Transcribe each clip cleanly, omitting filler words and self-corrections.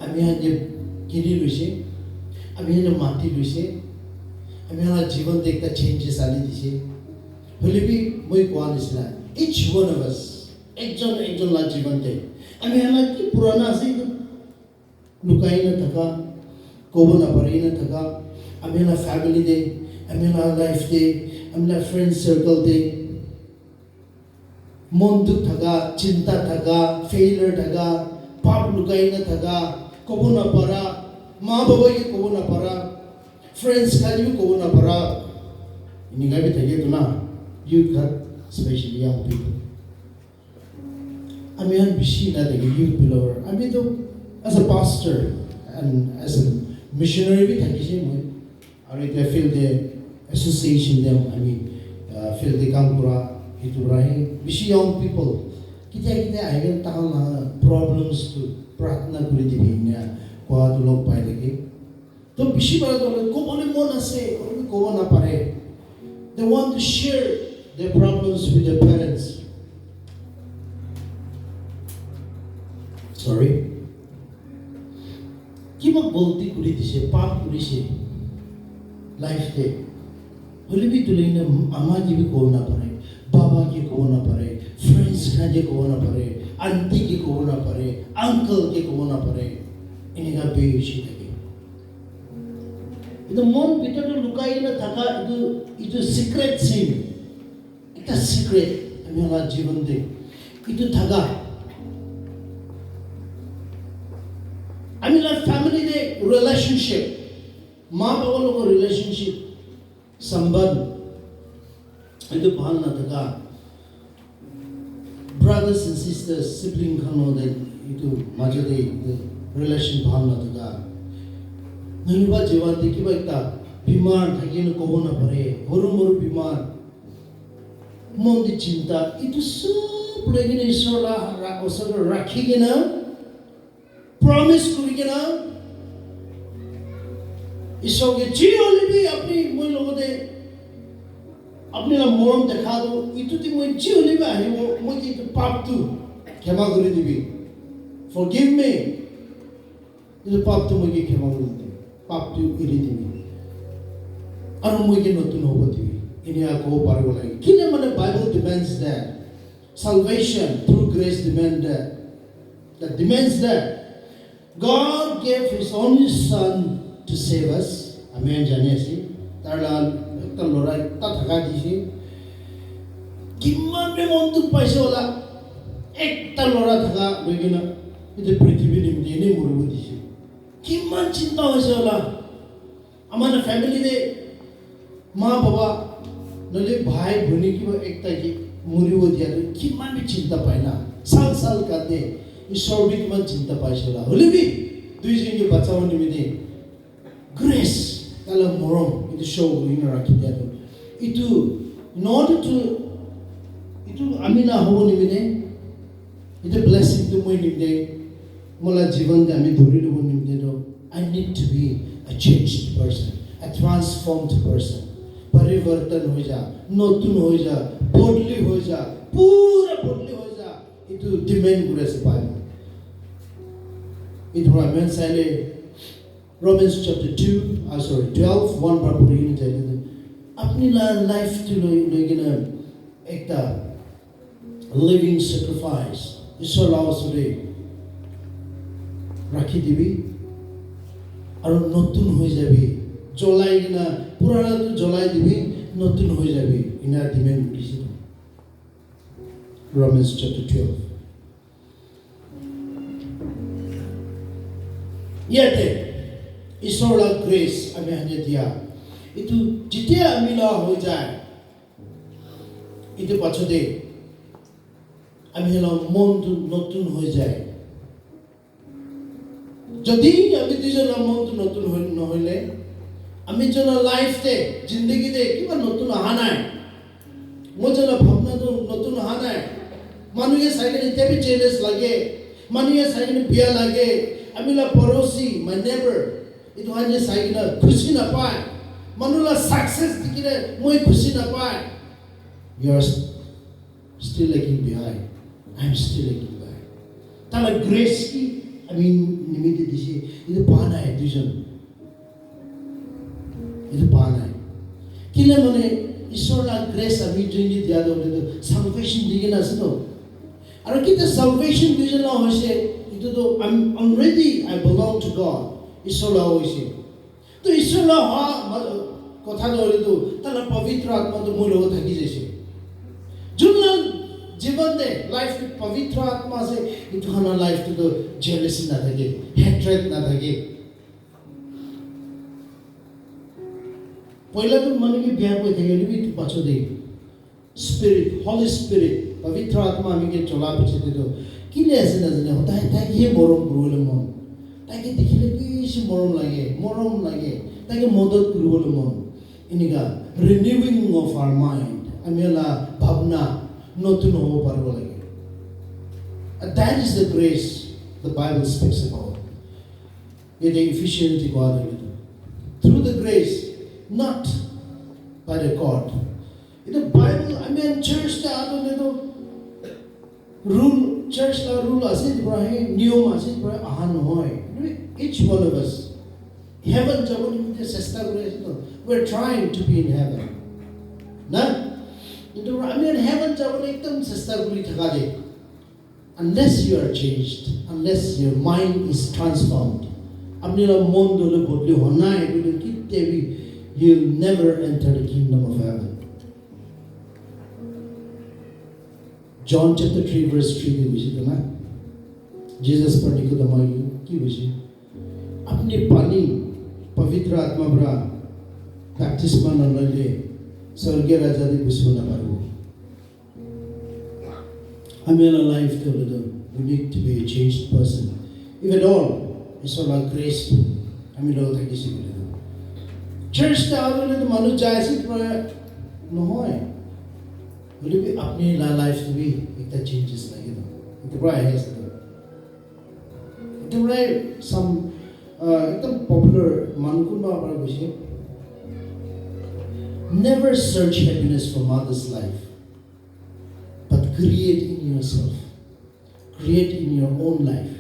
আমি যে কিনি লৈছে আমি যে মাটি লৈছে আমি আমাৰ জীৱনত একটা চেঞ্জেছ আনি দিছে হলে বি মই কোৱা নিচিনা ইচ ওয়ান অফ আস একজন একজন লাগ জীৱনতে আমি আমাৰ কি পুৰণা আছে লুকাই না থাকা ক'ব নাপাৰি না থাকা আমি আমাৰ ফ্যামিলি দে আমি আমাৰ লাইফ দে আমি আমাৰ ফ্ৰেন্ড সাৰ্কেল দে মন দুখ থাকা চিন্তা থাকা ফেইলাৰ থাকা পাপ লুকাই না থাকা ক'ব নাপাৰা মা বাবাকে ক'ব নাপাৰা friends খালি ক'ব নাপাৰা এনেকুৱা বি থাকে তো না youth ঘাট স্পেশালি young people আমি আর বেশি না দেখি youth বিলাকৰ আমি তো as a pastor and as a missionary বি থাকিছে মই আৰু এতিয়া ফিল্ডে association দে আমি ফিল্ডে কাম কৰা itu rahi বেশি young people kita আইগেন তাহল না problems to প্রার্থনা করে দিবি না কোয়া তো লোক পাই দেখি তো বেশি বার তো কোবলে মন আছে ওরা কোব না পারে they want to share their problems with their parents sorry কিবা বলতি করে দিছে পাপ করেছে লাইফতে হলে বি তুলে না আমার কি কোব না পারে বাবা কি কোব না পারে फ्रेंड्स खाजे को ना पड़े आंटी की को ना पड़े अंकल के को ना पड़े इनका बेइज्जती लगे इधर मन भीतर तो लुकाई ना थका इधर सीक्रेट सीन इतना सीक्रेट हमें हमारा जीवन दे इधर थका हमें लाइफ फैमिली दे रिलेशनशिप माँ बाबा लोगों को रिलेशनशिप संबंध इधर भान ना थका brothers and sisters, sibling khano de itu majode relation bhavna daga naiba jewan de kiba ekta bimar thagin kobo na pare horu bimar mon di chinta itu sob legine ishora osor rakhi gena promise kuri gena ishor ge ji olibi apni moi logode अपने ला मोरम देखा दो इतु ती मैं जी होली बा है वो मुझे तो पाप तू क्षमा कर दीबी forgive me इतु पाप तू मुझे क्षमा कर दीबी पाप तू इरी दीबी और मुझे नतुन हो दीबी इन्हें आको पार बोला किने मने Bible demands that salvation through grace that demands that God gave His only Son to save us amen जाने से तारला একটা লড়াই তা থাকা দিছে কিমান বে মন তো পাইছে ওলা একটা লড়া থাকা লইগে না এই পৃথিবী নিমতে নে মরব দিছে কিমান চিন্তা হইছে ওলা আমার ফ্যামিলি দে মা বাবা নলে ভাই বোনি কি একটা কি মরিব দিয়া কিমান বি চিন্তা পায় না সাল সাল কাদে ঈশ্বর বি কিমান চিন্তা পাইছে ওলা হলে বি দুই জনকে বাঁচাও নিমিতে গ্রেস তাহলে মরম itu show in rakhi dia tu itu not to itu amina hobo nimine itu blessing to moi nimde mola jivan de ami dhori lobo nimde do I need to be a changed person a transformed person parivartan hoy ja notun hoy ja bodli hoy ja pura bodli hoy ja itu demand gure se pai itu ramen sale Romans chapter 12 1 पर पूरी नहीं चाहिए अपनी life to लेकिन एक ता living sacrifice ईश्वर लाओ सुरे रखी दिबी और नतुन हो जाबी जलाई ना पुराना तो जलाई दिबी नतुन हो जाबी इना डिमांड किसी Romans chapter 12 yete ঈশ্বৰ গ্ৰেস আমি হানে দিয়া ইটো যেতিয়া আমি লা হৈ যায় ইটো পাছতে আমি হলো মনটো নতুন হৈ যায় যদি আমি দুজন মনটো নতুন হৈ নহলে আমি যেন লাইফতে জিন্দগীতে কিবা নতুন অহা নাই মোৰ যেন ভাৱনাটো নতুন অহা নাই মানুহে চাইলে এতিয়া বি চেঞ্জেছ লাগে মানুহে চাইলে বিয়া লাগে আমি লা পড়োসী মাই neighbour itu hanya saya kena khushi na pae manula success dikire moi khushi na pae you are still lagging behind I am still lagging behind tala grace ki আমি নিমিত্তে দিছে এটা পা নাই দুজন এটা পা নাই কিলে মানে ঈশ্বরলা গ্রেস আমি জুইনি দিয়া দলে সালভেশন দিগেন আছে তো আর কিতে সালভেশন দুজন না হইছে এটা তো I am already I belong to God ঈশ্বরলা হইছে তো ঈশ্বরলা কথা ধরে তো তাহলে পবিত্র আত্মা তো মূল থাকি যাইছে জুনলা জীবন দে লাইফ পবিত্র আত্মা আছে কিন্তু হানা লাইফ তো জেলাসি না থাকে হ্যাট্রেড না থাকে পয়লা তো মানে কি বিয়া কই থাকে লিবি তো পাছো দে স্পিরিট হলি স্পিরিট পবিত্র আত্মা আমি কে চলা পিছে তো কিলে আছে না জানে হতাই তাকে মরম করবলে মন তাকে দেখিলে বেশি মরম লাগে তাকে মদত করবলে মন ইনিকা রিনিউইং অফ আওয়ার মাইন্ড আমি লা ভাবনা নতুন হব পারব লাগে and that is the grace the Bible speaks about it is efficient God through the grace not by the God in the Bible I mean church ta adone to rule church la rule ase brahe niyom ase brahe ahan hoy each one of us heaven jabon in sesta kore to we're trying to be in heaven na into I mean heaven jabon ekdam sesta kori thaka de unless you are changed unless your mind is transformed apni la mon dole bodli hona hai to kitte bhi you'll never enter the kingdom of heaven John chapter 3 verse 3 के विषय तो ना Jesus पर Nicodemus की विषय अपने पानी पवित्र आत्मा बरा बैप्टिस्मा नलले स्वर्गीय राजा दे घुसो ना पारो हमें लाइफ तो लो we need to be a changed person if at all it's all our grace हमें लोग तक किसी को ले church ता आदमी तो मानो जाए सिर्फ न होए बोले भी अपने लाइफ में भी एक चेंजेस लगे तो इतना बड़ा है इतना बड़ा some एकदम popular मानकुन ना बड़ा विषय never search happiness from others' life but create in yourself create in your own life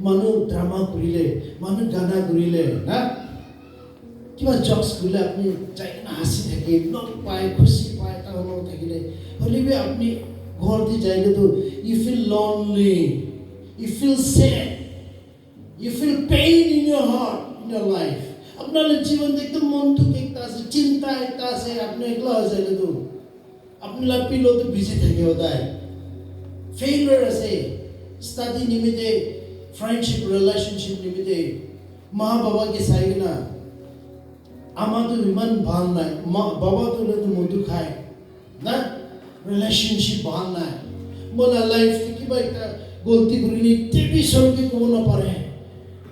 मानो ड्रामा करिले मानो गाना करिले ना কিবা জক্স করিলে আপনি চাই না হাসি থাকে লক পায় খুশি পায় তা হলো থাকিলে হলিবে আপনি ঘর দিয়ে যাইলে তো you feel lonely you feel sad you feel pain in your heart in your life আপনার জীবন একদম মন দুঃখ একটা আছে চিন্তা একটা আছে আপনি একলা হয়ে যাইলে তো আপনি লাপিলো তো বিজি থাকে ওদায় ফেইলিয়ার আছে স্টাডি নিমিতে ফ্রেন্ডশিপ রিলেশনশিপ নিমিতে মা বাবাকে চাই না আমার তো ইমান ভাল নাই বাবা তো মধু খায় না রিলেশনশিপ ভাল নাই মোলা লাইফ কিবা একটা গলতি করিনি তেবি সরকে কব না পারে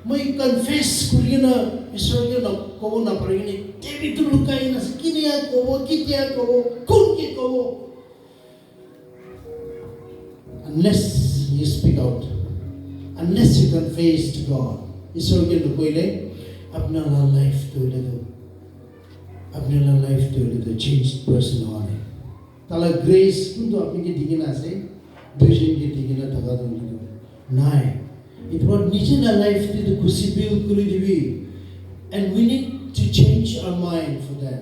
মই কনফেস করি না ঈশ্বরকে কব না পারে নি তেবি তো লুকাই না কিনিয়া কব কিতিয়া কব কোন কি কব unless you speak out unless you confess to God ঈশ্বরকে লুকাইলে আপনার লাইফ তো লেদো अपने लाइफ तो ले चेंज पर्सन होने ताला ग्रेस कुंतो अपने के दिखे ना से विजन के दिखे ना थका तो नहीं it brought नीचे ना लाइफ तो खुशी बिल करी दिवी and we need to change our mind for that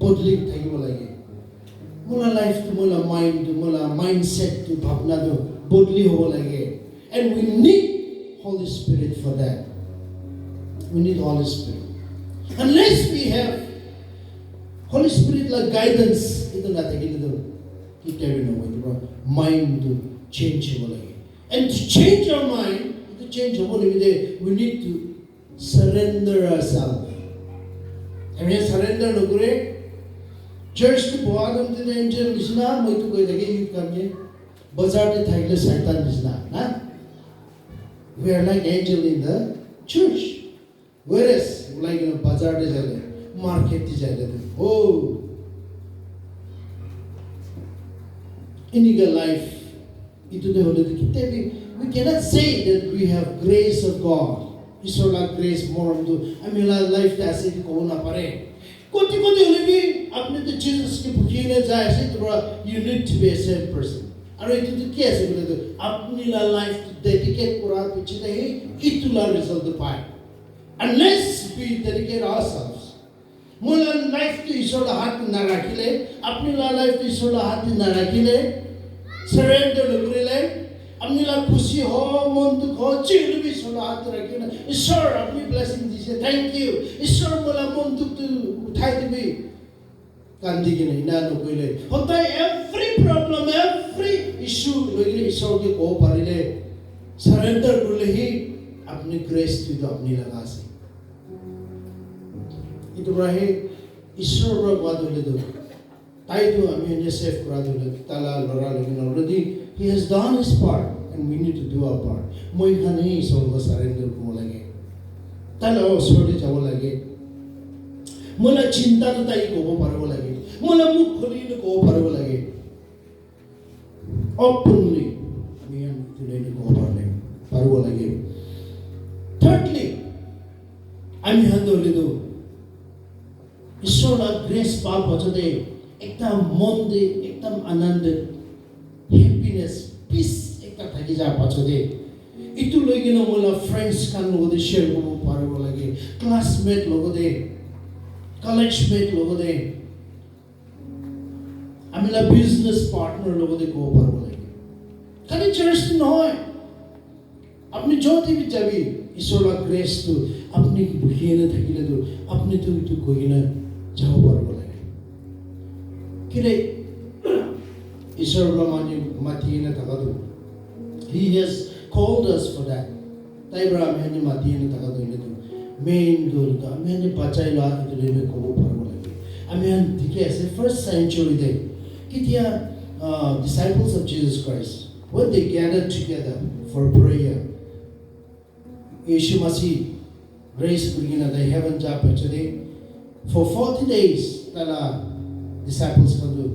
बदली थकी बोला ये मोला लाइफ तो मोला mindset तो भावना तो बदली हो लगे and we need Holy Spirit for that we need Holy Spirit unless we have Holy Spirit like guidance itu na tagil do kita no mo mind to change ho lagi and to change our mind to change ho we need to surrender ourselves I surrender no kore church to boadam te angel nisna moi to koi lagi you kamye bazar te thaile shaitan nisna na we are like angel in the church whereas like in a bazar te jale market te jale oh in your life itu de hole kitte bhi we cannot say that we have grace of God isola grace more to amila life ta ase ko na pare koti hole bhi apne to Jesus ke bhukine jaye se to you need to be a saved person আৰু এইটো কি আছে বোলে আপুনি life dedicate কৰাৰ পিছতহে ইটোলা result পায় unless we dedicate ourselves মোলা লাইফটো ঈশ্বৰৰ হাত নাৰাখিলে আপুনি লাইফটো ঈশ্বৰৰ হাত নাৰাখিলে সাৰেন্ডাৰ নকৰিলে আপুনি খুশি হ মনটো চিৰবি ঈশ্বৰৰ হাত ৰাখিলে ঈশ্বৰ আপুনি ব্লেছিং দিছে থেংক ইউ ঈশ্বৰ মোলা মনটো উঠাই দিবি কান্দি কিনে না নকৰিলে সদায় এভৰি প্ৰব্লেম এভৰি ইছ্যু লৈ কিনে ঈশ্বৰকে ক'ব পাৰিলে সাৰেন্ডাৰ কৰিলেহি আপুনি গ্ৰেছটো আপুনি লগা আছে itu rahe ishwar ra badule do tai do ami ene save kora dole tala lora lekin already he has done his part and we need to do our part moi khane ishwar ko surrender ko lage tala osori jabo lage mola chinta to tai ko parbo lage mola mukh kholi ko parbo lage openly ami an today ko parbo lage thirdly ami handole do ঈশ্বৰৰ grace পাৰ পাছতে একদম মন দে একদম আনন্দ happiness piece একটা থাকি যা পাছতে ইটো লৈ কিনে মোলা ফ্ৰেণ্ডছ কান লগতে শ্বেয়াৰ কৰিব পাৰিব লাগে ক্লাছমেট লগতে কলেজমেট লগতে আমি বিজনেছ পাৰ্টনাৰ লগতে ক'ব পাৰিব লাগে খালি চাৰ্চ নহয় আপনি য'তে যাবি ঈশ্বৰৰ গ্ৰেছটো আপনি বুঝিয়ে না থাকিলেতো আপনি তো ইটো কই না যাব পাৰিব লাগে কিৰে ঈশ্বৰ ব্ৰহ্মাণ্ডে মাতিয়ে না থাকাটো he has called us for that তাই বৰা আমি মাতিয়ে না থাকাটো এনেতো মেইন গলটো আমি বাঁচাই লোৱা এইটো লৈ ক'ব পাৰিব লাগে আমি ঠিকে আছে ফাৰ্ষ্ট চেঞ্চুৰীতে কেতিয়া disciples of Jesus Christ when they gathered together for prayer Yeshu Masih grace begin at the heaven job today for 40 days tala disciples can do